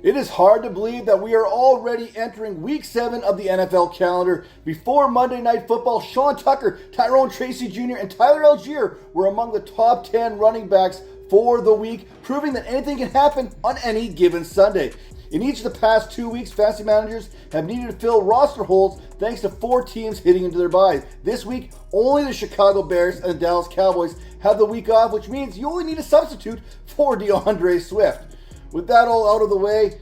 It is hard to believe that we are already entering Week 7 of the NFL calendar. Before Monday Night Football, Sean Tucker, Tyrone Tracy Jr., and Tyler Algier were among the top 10 running backs for the week, proving that anything can happen on any given Sunday. In each of the past 2 weeks, fantasy managers have needed to fill roster holes thanks to 4 teams hitting into their byes. This week, only the Chicago Bears and the Dallas Cowboys have the week off, which means you only need a substitute for DeAndre Swift. With that all out of the way,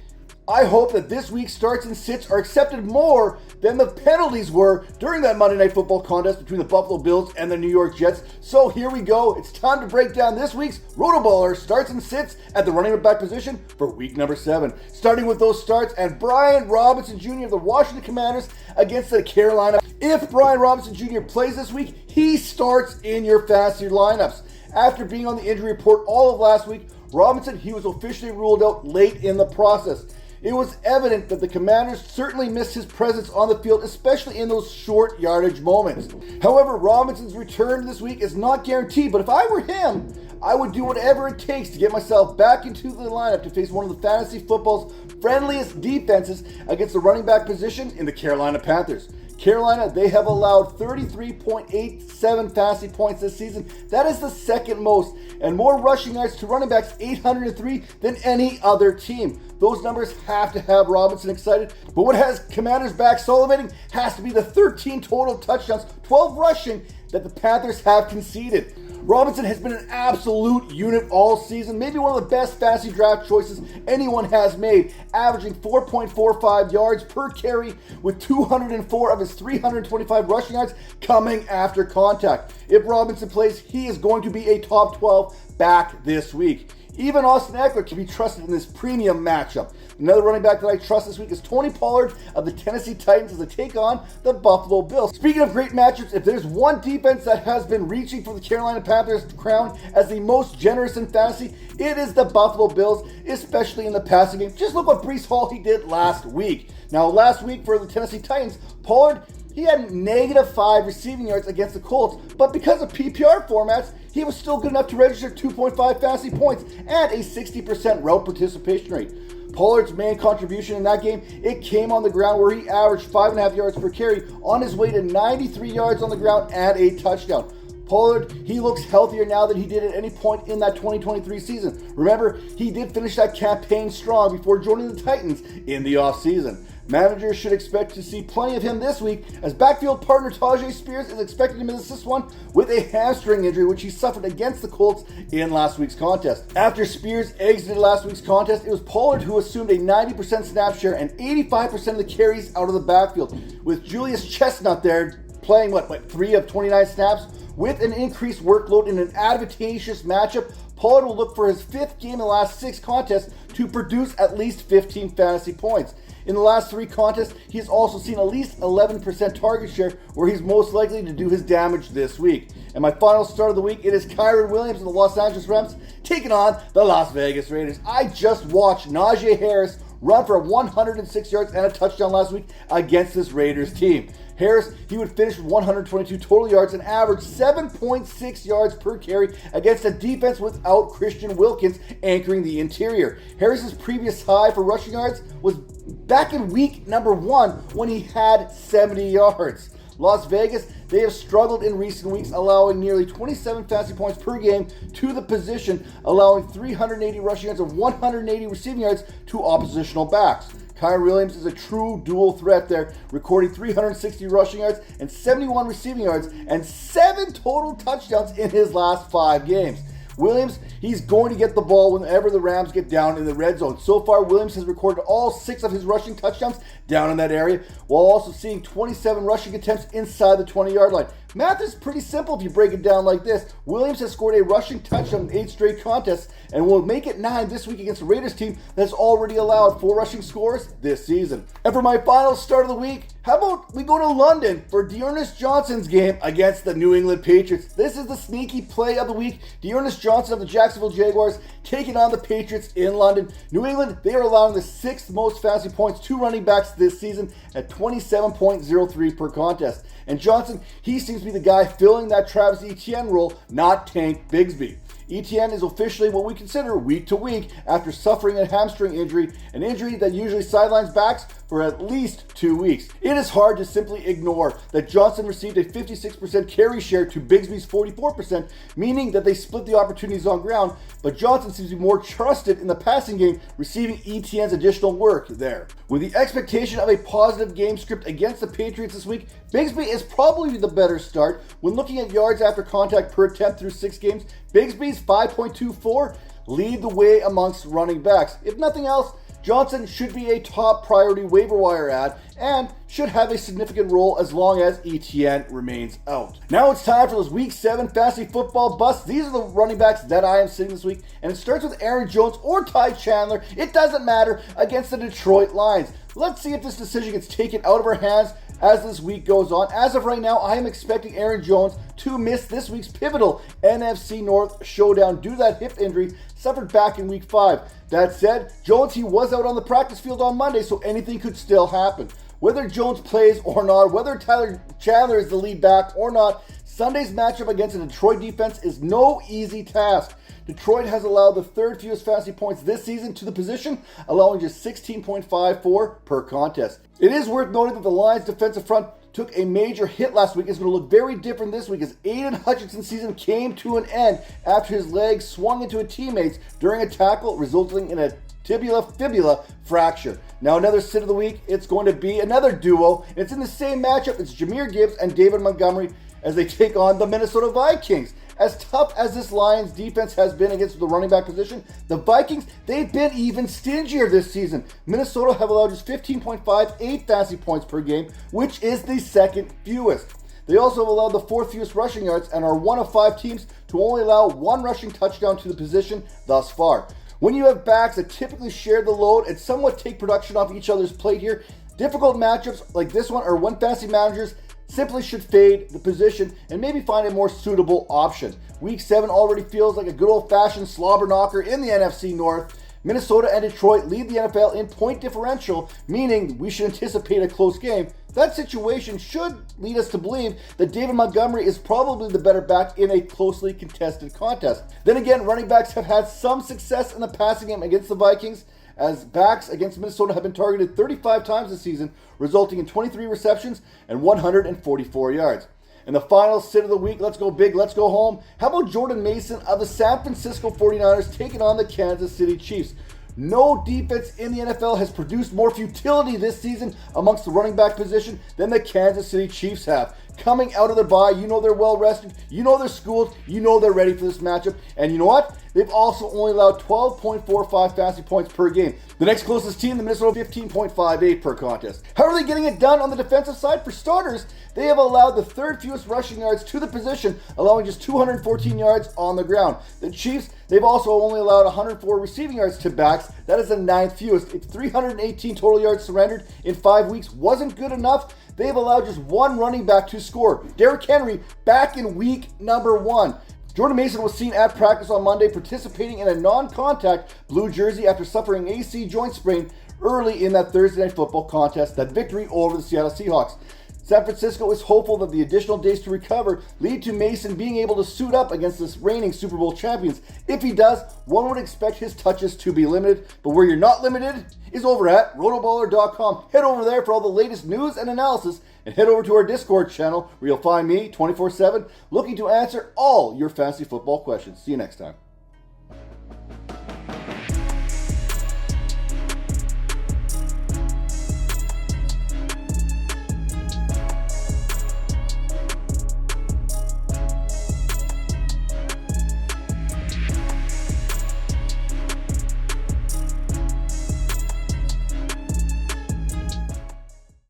I hope that this week's starts and sits are accepted more than the penalties were during that Monday Night Football contest between the Buffalo Bills and the New York Jets. So here we go. It's time to break down this week's RotoBaller starts and sits at the running back position for week number 7. Starting with those starts and Brian Robinson Jr. of the Washington Commanders against the Carolina. If Brian Robinson Jr. plays this week, he starts in your fantasy lineups. After being on the injury report all of last week, Robinson, he was officially ruled out late in the process. It was evident that the Commanders certainly missed his presence on the field, especially in those short yardage moments. However, Robinson's return this week is not guaranteed, but if I were him, I would do whatever it takes to get myself back into the lineup to face one of the fantasy football's friendliest defenses against the running back position in the Carolina Panthers. Carolina, they have allowed 33.87 fantasy points this season. That is the second most, and more rushing yards to running backs, 803, than any other team. Those numbers have to have Robinson excited, but what has Commanders back salivating has to be the 13 total touchdowns, 12 rushing, that the Panthers have conceded. Robinson has been an absolute unit all season, maybe one of the best fantasy draft choices anyone has made, averaging 4.45 yards per carry with 204 of his 325 rushing yards coming after contact. If Robinson plays, he is going to be a top 12 back this week. Even Austin Eckler can be trusted in this premium matchup. Another running back that I trust this week is Tony Pollard of the Tennessee Titans as they take on the Buffalo Bills. Speaking of great matchups, if there's one defense that has been reaching for the Carolina Panthers crown as the most generous in fantasy, it is the Buffalo Bills, especially in the passing game. Just look what Breece Hall he did last week. Now, last week for the Tennessee Titans, Pollard, he had -5 receiving yards against the Colts, but because of PPR formats, he was still good enough to register 2.5 fantasy points and a 60% route participation rate. Pollard's main contribution in that game, it came on the ground where he averaged 5.5 yards per carry on his way to 93 yards on the ground and a touchdown. Pollard, he looks healthier now than he did at any point in that 2023 season. Remember, he did finish that campaign strong before joining the Titans in the offseason. Managers should expect to see plenty of him this week as backfield partner Tajay Spears is expected to miss this one with a hamstring injury which he suffered against the Colts in last week's contest. After Spears exited last week's contest, it was Pollard who assumed a 90% snap share and 85% of the carries out of the backfield, with Julius Chestnut there playing 3 of 29 snaps. With an increased workload in an advantageous matchup, Pollard will look for his 5th game in the last 6 contests to produce at least 15 fantasy points. In the last 3 contests, he has also seen at least 11% target share, where he's most likely to do his damage this week. And my final start of the week, it is Kyren Williams of the Los Angeles Rams taking on the Las Vegas Raiders. I just watched Najee Harris run for 106 yards and a touchdown last week against this Raiders team. Harris, he would finish with 122 total yards and average 7.6 yards per carry against a defense without Christian Wilkins anchoring the interior. Harris's previous high for rushing yards was back in week number 1 when he had 70 yards. Las Vegas, they have struggled in recent weeks, allowing nearly 27 fantasy points per game to the position, allowing 380 rushing yards and 180 receiving yards to oppositional backs. Kyren Williams is a true dual threat there, recording 360 rushing yards and 71 receiving yards and 7 total touchdowns in his last 5 games. Williams, he's going to get the ball whenever the Rams get down in the red zone. So far, Williams has recorded all 6 of his rushing touchdowns down in that area, while also seeing 27 rushing attempts inside the 20-yard line. Math is pretty simple if you break it down like this. Williams has scored a rushing touchdown in 8 straight contests and will make it 9 this week against the Raiders team that's already allowed 4 rushing scores this season. And for my final start of the week, how about we go to London for Dearness Johnson's game against the New England Patriots. This is the sneaky play of the week. Dearness Johnson of the Jacksonville Jaguars taking on the Patriots in London. New England, they are allowing the 6th most fantasy points to running backs this season at 27.03 per contest. And Johnson, he seems to be the guy filling that Travis Etienne role, not Tank Bigsby. Etienne is officially what we consider week to week after suffering a hamstring injury, an injury that usually sidelines backs for at least 2 weeks. It is hard to simply ignore that Johnson received a 56% carry share to Bigsby's 44%, meaning that they split the opportunities on ground, but Johnson seems to be more trusted in the passing game, receiving Etienne's additional work there. With the expectation of a positive game script against the Patriots this week, Bigsby is probably the better start. When looking at yards after contact per attempt through 6 games, Bigsby's 5.24 lead the way amongst running backs. If nothing else, Johnson should be a top priority waiver wire add and should have a significant role as long as Etienne remains out. Now it's time for those Week 7 fantasy football busts. These are the running backs that I am sitting this week, and it starts with Aaron Jones or Ty Chandler. It doesn't matter, against the Detroit Lions. Let's see if this decision gets taken out of our hands as this week goes on. As of right now, I am expecting Aaron Jones to miss this week's pivotal NFC North showdown due to that hip injury suffered back in Week 5. That said, Jones, he was out on the practice field on Monday, so anything could still happen. Whether Jones plays or not, whether Tyler Chandler is the lead back or not, Sunday's matchup against the Detroit defense is no easy task. Detroit has allowed the third fewest fantasy points this season to the position, allowing just 16.54 per contest. It is worth noting that the Lions' defensive front took a major hit last week. It's going to look very different this week as Aiden Hutchinson's season came to an end after his leg swung into a teammate's during a tackle, resulting in a tibia-fibula fracture. Now another sit of the week, it's going to be another duo. It's in the same matchup. It's Jahmyr Gibbs and David Montgomery as they take on the Minnesota Vikings. As tough as this Lions defense has been against the running back position, the Vikings, they've been even stingier this season. Minnesota have allowed just 15.58 fantasy points per game, which is the second fewest. They also have allowed the fourth fewest rushing yards and are one of 5 teams to only allow 1 rushing touchdown to the position thus far. When you have backs that typically share the load and somewhat take production off each other's plate here, difficult matchups like this one are when fantasy managers simply should fade the position and maybe find a more suitable option. Week 7 already feels like a good old-fashioned slobber knocker in the NFC North. Minnesota and Detroit lead the NFL in point differential, meaning we should anticipate a close game. That situation should lead us to believe that David Montgomery is probably the better back in a closely contested contest. Then again, running backs have had some success in the passing game against the Vikings, as backs against Minnesota have been targeted 35 times this season, resulting in 23 receptions and 144 yards. In the final sit of the week, let's go big, let's go home. How about Jordan Mason of the San Francisco 49ers taking on the Kansas City Chiefs? No defense in the NFL has produced more futility this season amongst the running back position than the Kansas City Chiefs have. Coming out of the bye, you know they're well rested, you know they're schooled, you know they're ready for this matchup, and you know what? They've also only allowed 12.45 fantasy points per game. The next closest team, the Minnesota, 15.58 per contest. How are they getting it done on the defensive side? For starters, they have allowed the third fewest rushing yards to the position, allowing just 214 yards on the ground. The Chiefs, they've also only allowed 104 receiving yards to backs. That is the 9th fewest. It's 318 total yards surrendered in 5 weeks. Wasn't good enough. They've allowed just 1 running back to score. Derrick Henry back in week number 1. Jordan Mason was seen at practice on Monday participating in a non-contact blue jersey after suffering AC joint sprain early in that Thursday Night Football contest, that victory over the Seattle Seahawks. San Francisco is hopeful that the additional days to recover lead to Mason being able to suit up against the reigning Super Bowl champions. If he does, one would expect his touches to be limited, but where you're not limited is over at RotoBaller.com. Head over there for all the latest news and analysis, and head over to our Discord channel where you'll find me 24/7 looking to answer all your fantasy football questions. See you next time.